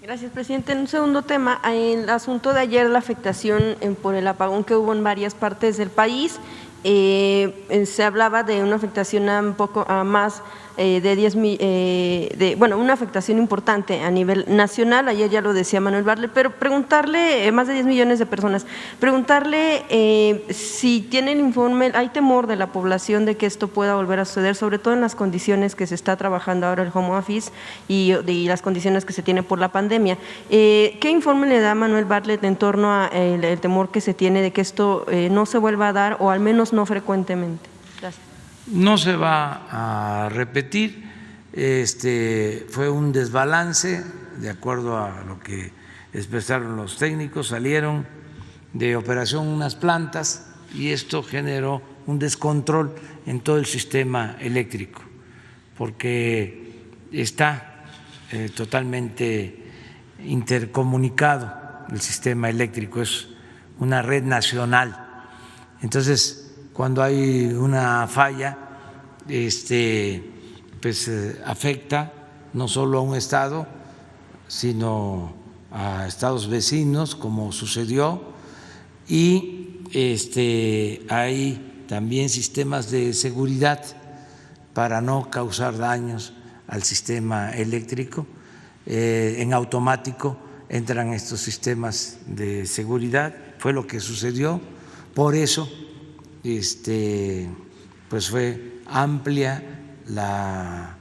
Gracias, presidente. En un segundo tema, el asunto de ayer, la afectación por el apagón que hubo en varias partes del país, se hablaba de una afectación a más de 10 una afectación importante a nivel nacional. Ayer ya lo decía Manuel Bartlett, pero preguntarle, más de 10 millones de personas, preguntarle si tiene el informe, hay temor de la población de que esto pueda volver a suceder, sobre todo en las condiciones que se está trabajando ahora el home office y las condiciones que se tiene por la pandemia. ¿Qué informe le da Manuel Bartlett en torno a el temor que se tiene de que esto no se vuelva a dar, o al menos no frecuentemente? Gracias. No se va a repetir, fue un desbalance, de acuerdo a lo que expresaron los técnicos, salieron de operación unas plantas y esto generó un descontrol en todo el sistema eléctrico, porque está totalmente intercomunicado el sistema eléctrico, es una red nacional. Entonces, cuando hay una falla, pues afecta no solo a un estado, sino a estados vecinos, como sucedió, y hay también sistemas de seguridad para no causar daños al sistema eléctrico. En automático entran estos sistemas de seguridad, fue lo que sucedió, por eso pues fue amplia la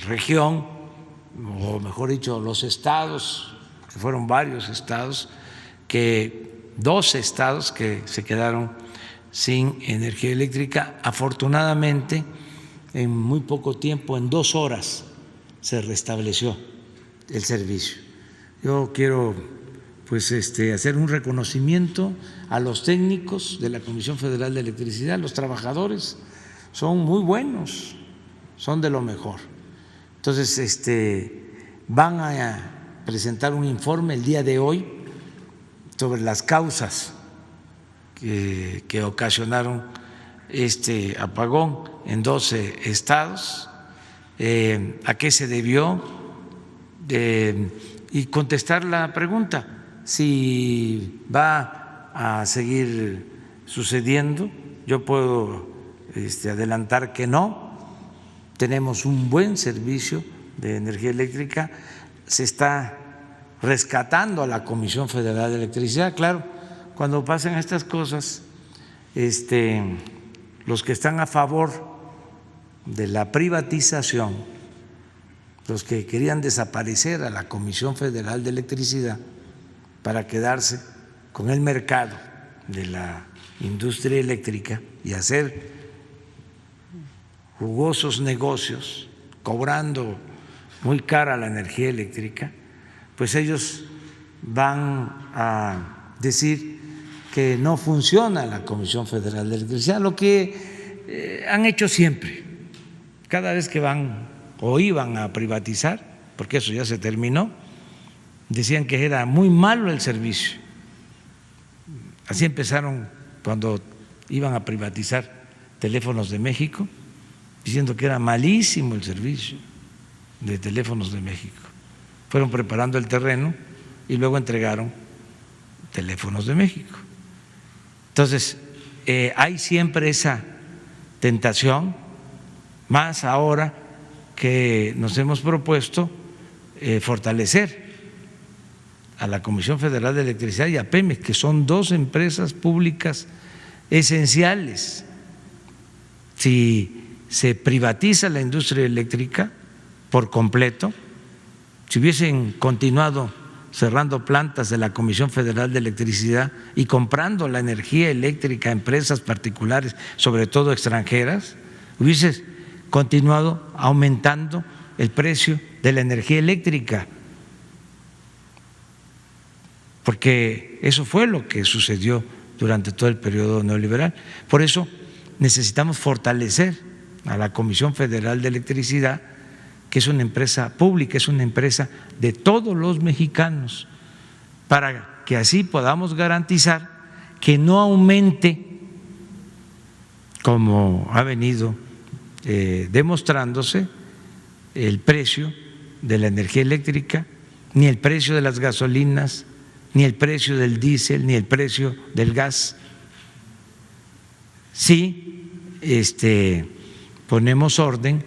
región, o mejor dicho, los estados, que fueron varios estados, 12 estados que se quedaron sin energía eléctrica. Afortunadamente, en muy poco tiempo, en 2 horas, se restableció el servicio. Yo quiero pues hacer un reconocimiento a los técnicos de la Comisión Federal de Electricidad. Los trabajadores son muy buenos, son de lo mejor. Entonces van a presentar un informe el día de hoy sobre las causas que ocasionaron este apagón en 12 estados, a qué se debió, y contestar la pregunta si va a seguir sucediendo. Yo puedo adelantar que no. Tenemos un buen servicio de energía eléctrica, se está rescatando a la Comisión Federal de Electricidad. Claro, cuando pasan estas cosas, los que están a favor de la privatización, los que querían desaparecer a la Comisión Federal de Electricidad para quedarse con el mercado de la industria eléctrica y hacer jugosos negocios, cobrando muy cara la energía eléctrica, pues ellos van a decir que no funciona la Comisión Federal de Electricidad, lo que han hecho siempre, cada vez que van o iban a privatizar, porque eso ya se terminó, decían que era muy malo el servicio. Así empezaron cuando iban a privatizar Teléfonos de México, diciendo que era malísimo el servicio de Teléfonos de México. Fueron preparando el terreno y luego entregaron Teléfonos de México. Entonces, hay siempre esa tentación, más ahora que nos hemos propuesto fortalecer a la Comisión Federal de Electricidad y a Pemex, que son 2 empresas públicas esenciales. Si se privatiza la industria eléctrica por completo, si hubiesen continuado cerrando plantas de la Comisión Federal de Electricidad y comprando la energía eléctrica a empresas particulares, sobre todo extranjeras, hubiese continuado aumentando el precio de la energía eléctrica, porque eso fue lo que sucedió durante todo el periodo neoliberal. Por eso necesitamos fortalecer a la Comisión Federal de Electricidad, que es una empresa pública, es una empresa de todos los mexicanos, para que así podamos garantizar que no aumente, como ha venido demostrándose, el precio de la energía eléctrica ni el precio de las gasolinas, ni el precio del diésel, ni el precio del gas. Sí, ponemos orden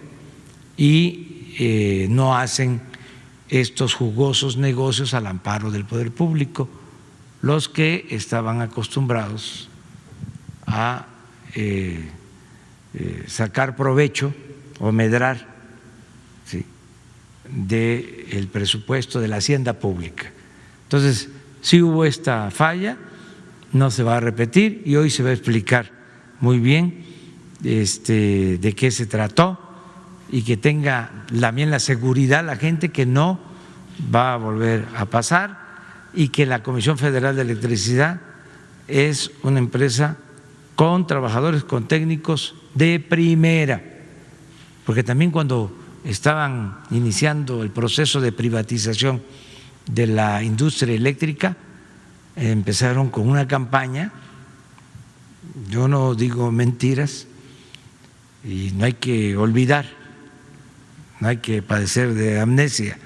y no hacen estos jugosos negocios al amparo del poder público, los que estaban acostumbrados a sacar provecho o medrar, ¿sí?, del presupuesto de la hacienda pública. Entonces, sí hubo esta falla, no se va a repetir y hoy se va a explicar muy bien de qué se trató y que tenga también la seguridad la gente que no va a volver a pasar y que la Comisión Federal de Electricidad es una empresa con trabajadores, con técnicos de primera, porque también cuando estaban iniciando el proceso de privatización de la industria eléctrica, empezaron con una campaña, yo no digo mentiras y no hay que olvidar, no hay que padecer de amnesia,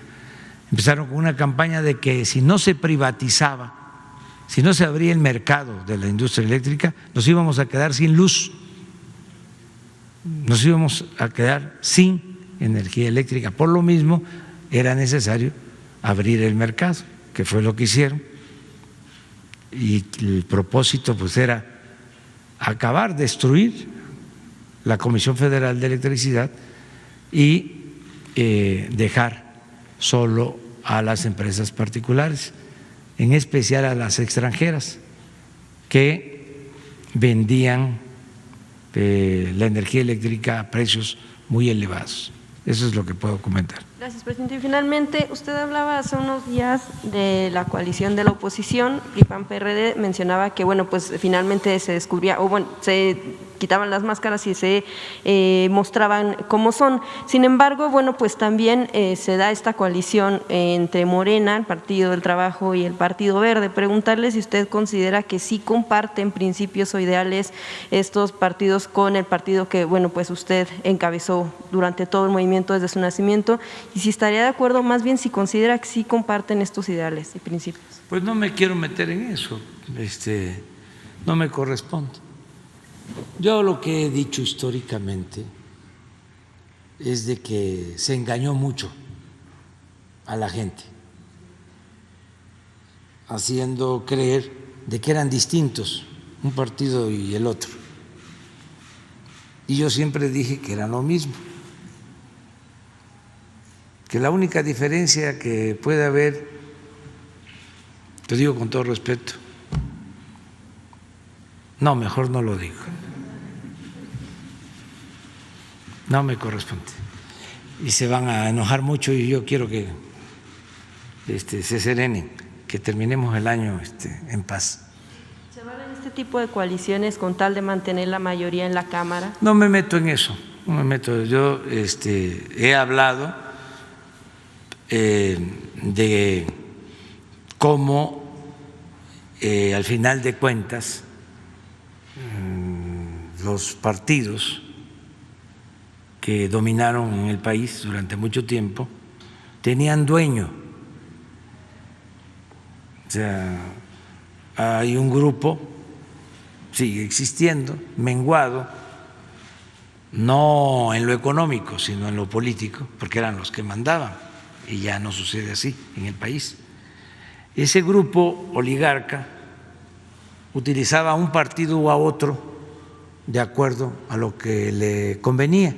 empezaron con una campaña de que si no se privatizaba, si no se abría el mercado de la industria eléctrica, nos íbamos a quedar sin luz, nos íbamos a quedar sin energía eléctrica. Por lo mismo, era necesario abrir el mercado, que fue lo que hicieron, y el propósito pues era acabar, destruir la Comisión Federal de Electricidad y dejar solo a las empresas particulares, en especial a las extranjeras que vendían la energía eléctrica a precios muy elevados. Eso es lo que puedo comentar. Gracias, presidente. Y finalmente, usted hablaba hace unos días de la coalición de la oposición, PRI-PAN-PRD, mencionaba que, bueno, pues finalmente se descubría, o bueno, se quitaban las máscaras y se mostraban cómo son. Sin embargo, bueno, pues también se da esta coalición entre Morena, el Partido del Trabajo, y el Partido Verde. Preguntarle si usted considera que sí comparten principios o ideales estos partidos con el partido que, bueno, pues usted encabezó durante todo el movimiento desde su nacimiento, y si estaría de acuerdo, más bien si considera que sí comparten estos ideales y principios. Pues no me quiero meter en eso, no me corresponde. Yo lo que he dicho históricamente es de que se engañó mucho a la gente, haciendo creer de que eran distintos un partido y el otro. Y yo siempre dije que eran lo mismo, que la única diferencia que puede haber, te digo con todo respeto, no, mejor no lo digo, no me corresponde y se van a enojar mucho y yo quiero que se serenen, que terminemos el año en paz. ¿Se valen este tipo de coaliciones con tal de mantener la mayoría en la Cámara? No me meto en eso, no me meto. Yo he hablado de cómo al final de cuentas los partidos que dominaron en el país durante mucho tiempo tenían dueño. O sea, hay un grupo, sigue existiendo, menguado, no en lo económico, sino en lo político, porque eran los que mandaban, y ya no sucede así en el país. Ese grupo oligarca utilizaba a un partido u a otro de acuerdo a lo que le convenía.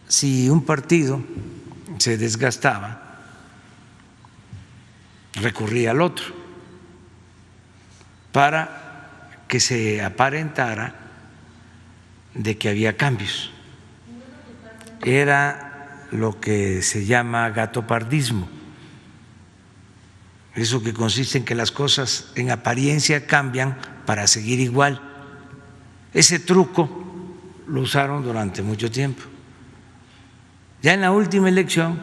Si un partido se desgastaba, recurría al otro para que se aparentara de que había cambios. Era lo que se llama gatopardismo. Eso que consiste en que las cosas en apariencia cambian para seguir igual. Ese truco lo usaron durante mucho tiempo. Ya en la última elección,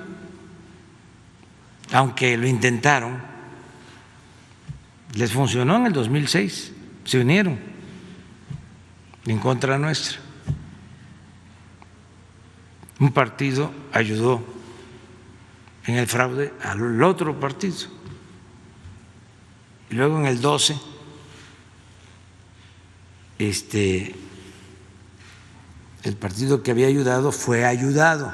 aunque lo intentaron, les funcionó en el 2006, se unieron en contra nuestra. Un partido ayudó en el fraude al otro partido. Y luego en el 12, el partido que había ayudado fue ayudado.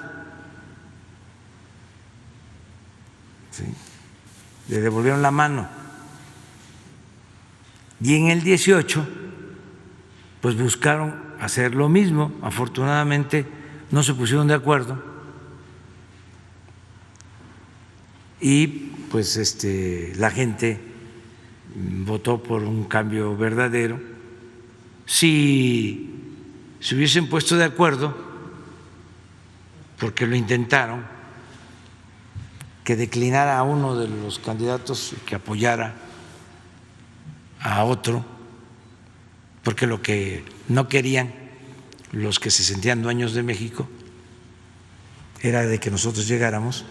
¿Sí? Le devolvieron la mano. Y en el 18, pues buscaron hacer lo mismo. Afortunadamente no se pusieron de acuerdo y pues la gente votó por un cambio verdadero. Si se hubiesen puesto de acuerdo, porque lo intentaron, que declinara a uno de los candidatos y que apoyara a otro, porque lo que no querían los que se sentían dueños de México era de que nosotros llegáramos,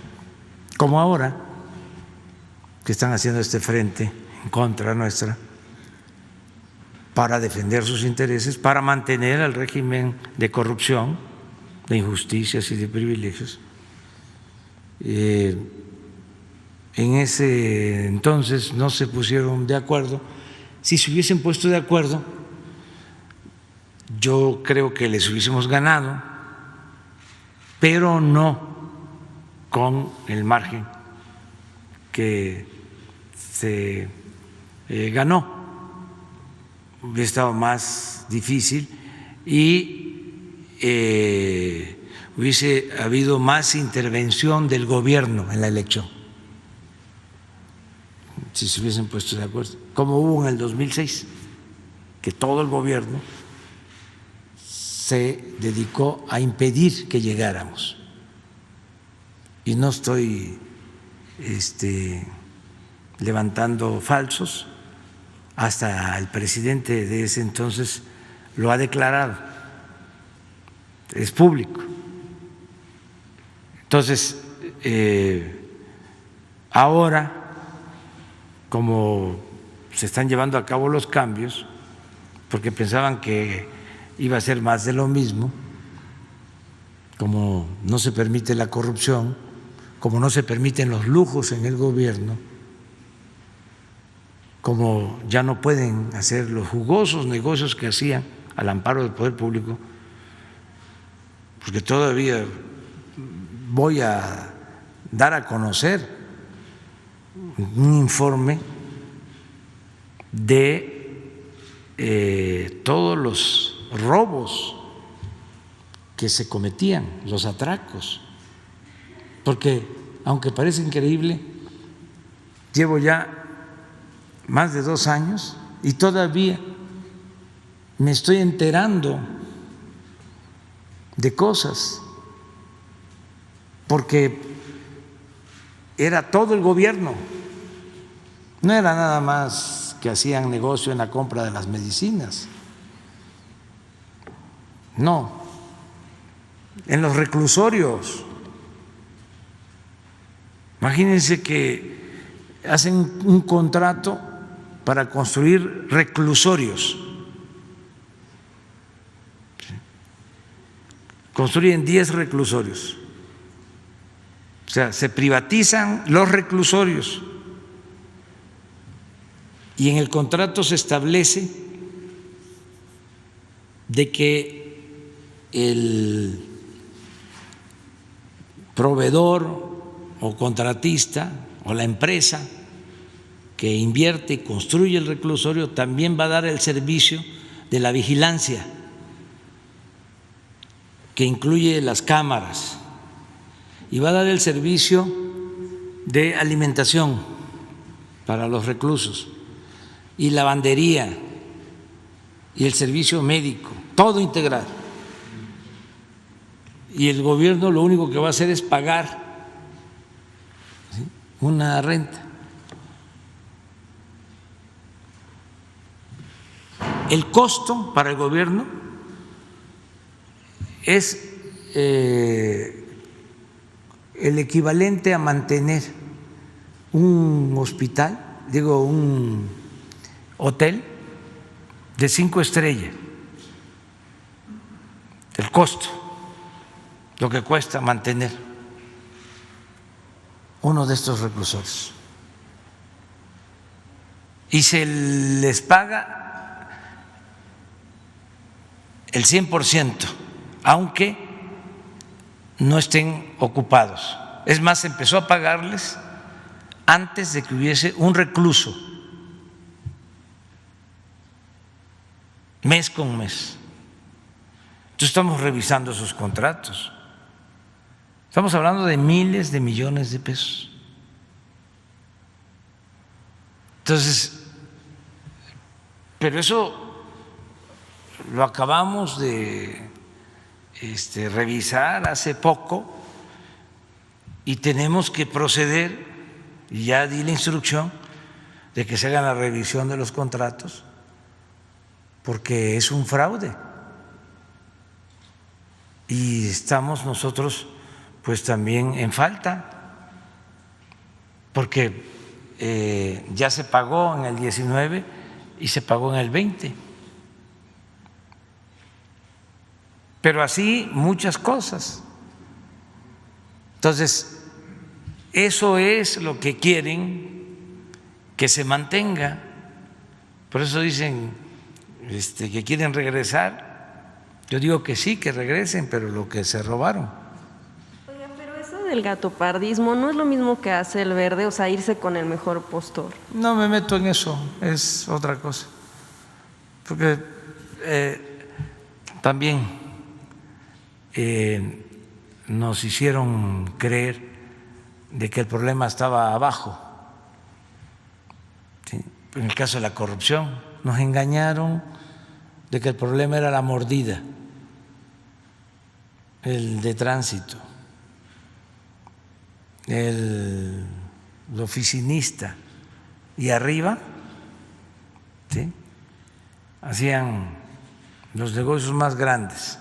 como ahora, que están haciendo este frente en contra nuestra, para defender sus intereses, para mantener al régimen de corrupción, de injusticias y de privilegios. En ese entonces no se pusieron de acuerdo. Si se hubiesen puesto de acuerdo, yo creo que les hubiésemos ganado, pero no con el margen que se ganó. Hubiera estado más difícil y hubiese habido más intervención del gobierno en la elección, si se hubiesen puesto de acuerdo, como hubo en el 2006, que todo el gobierno se dedicó a impedir que llegáramos. Y no estoy levantando falsos, hasta el presidente de ese entonces lo ha declarado, es público. Entonces, ahora, como se están llevando a cabo los cambios, porque pensaban que iba a ser más de lo mismo, como no se permite la corrupción, como no se permiten los lujos en el gobierno, como ya no pueden hacer los jugosos negocios que hacían al amparo del poder público, porque todavía voy a dar a conocer un informe de todos los robos que se cometían, los atracos, porque aunque parece increíble, llevo ya más de 2 años y todavía me estoy enterando de cosas, porque era todo el gobierno, no era nada más que hacían negocio en la compra de las medicinas, no, en los reclusorios. Imagínense que hacen un contrato para construir reclusorios, construyen 10 reclusorios, o sea, se privatizan los reclusorios y en el contrato se establece de que el proveedor o contratista o la empresa que invierte y construye el reclusorio también va a dar el servicio de la vigilancia, que incluye las cámaras, y va a dar el servicio de alimentación para los reclusos y lavandería y el servicio médico, todo integral. Y el gobierno lo único que va a hacer es pagar una renta. El costo para el gobierno es el equivalente a mantener un hospital, un hotel de 5 estrellas, el costo, lo que cuesta mantener uno de estos reclusorios y se les paga el 100%, aunque no estén ocupados. Es más, se empezó a pagarles antes de que hubiese un recluso, mes con mes. Entonces estamos revisando esos contratos. Estamos hablando de miles de millones de pesos. Entonces, pero eso lo acabamos de revisar hace poco y tenemos que proceder, y ya di la instrucción de que se haga la revisión de los contratos, porque es un fraude. Y estamos nosotros pues también en falta, porque ya se pagó en el 19 y se pagó en el 20. Pero así muchas cosas. Entonces, eso es lo que quieren que se mantenga. Por eso dicen que quieren regresar. Yo digo que sí, que regresen, pero lo que se robaron. Oiga, pero eso del gatopardismo no es lo mismo que hace el Verde, o sea, irse con el mejor postor. No me meto en eso, es otra cosa. Porque también nos hicieron creer de que el problema estaba abajo. ¿Sí? En el caso de la corrupción, nos engañaron de que el problema era la mordida, el de tránsito, el oficinista, y arriba, ¿sí?, hacían los negocios más grandes,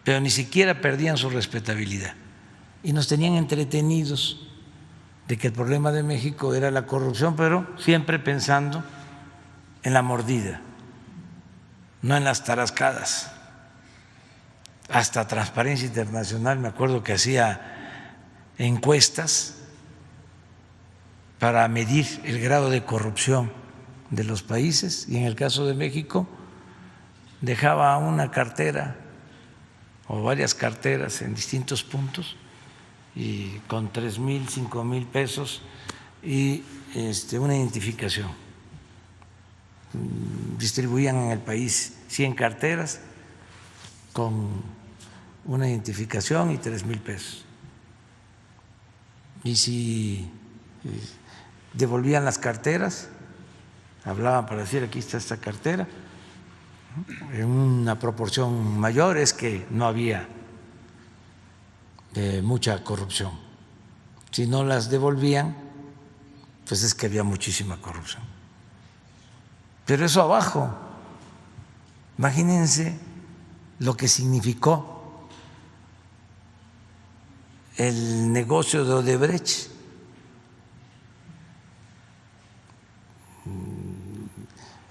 pero ni siquiera perdían su respetabilidad y nos tenían entretenidos de que el problema de México era la corrupción, pero siempre pensando en la mordida, no en las tarascadas. Hasta Transparencia Internacional, me acuerdo que hacía encuestas para medir el grado de corrupción de los países, y en el caso de México dejaba una cartera o varias carteras en distintos puntos y con 3,000, 5,000 pesos y una identificación. Distribuían en el país 100 carteras con una identificación y 3,000 pesos. Y si devolvían las carteras, hablaban para decir aquí está esta cartera, en una proporción mayor es que no había mucha corrupción. Si no las devolvían, pues es que había muchísima corrupción. Pero eso abajo, imagínense lo que significó el negocio de Odebrecht.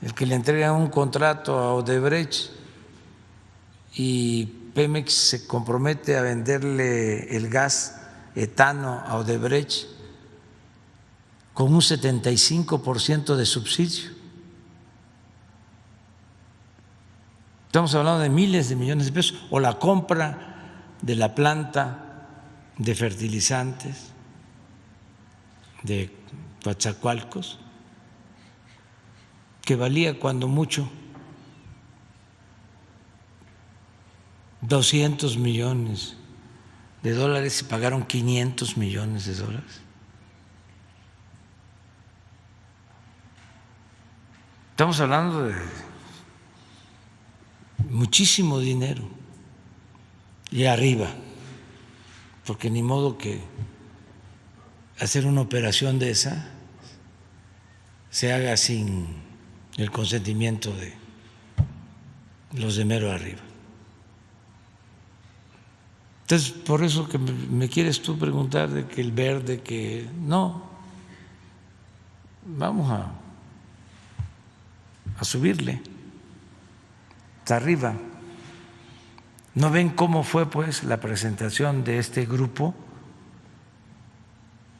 El que le entrega un contrato a Odebrecht y Pemex se compromete a venderle el gas etano a Odebrecht con un 75% de subsidio. Estamos hablando de miles de millones de pesos, o la compra de la planta de fertilizantes de Coatzacoalcos, que valía cuando mucho 200 millones de dólares y pagaron 500 millones de dólares. Estamos hablando de muchísimo dinero y arriba, porque ni modo que hacer una operación de esa se haga sin el consentimiento de los de mero arriba. Entonces, por eso que me quieres tú preguntar de que el Verde, que no, vamos a subirle hasta arriba. ¿No ven cómo fue pues la presentación de este grupo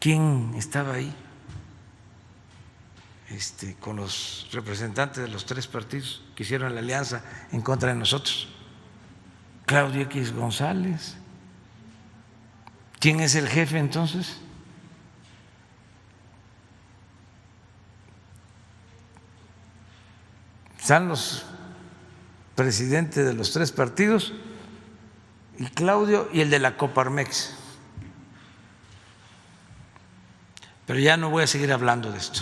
¿quién estaba ahí? Con los representantes de los tres partidos que hicieron la alianza en contra de nosotros. Claudio X González. ¿Quién es el jefe entonces? Están los presidentes de los tres partidos y Claudio y el de la Coparmex. Pero ya no voy a seguir hablando de esto.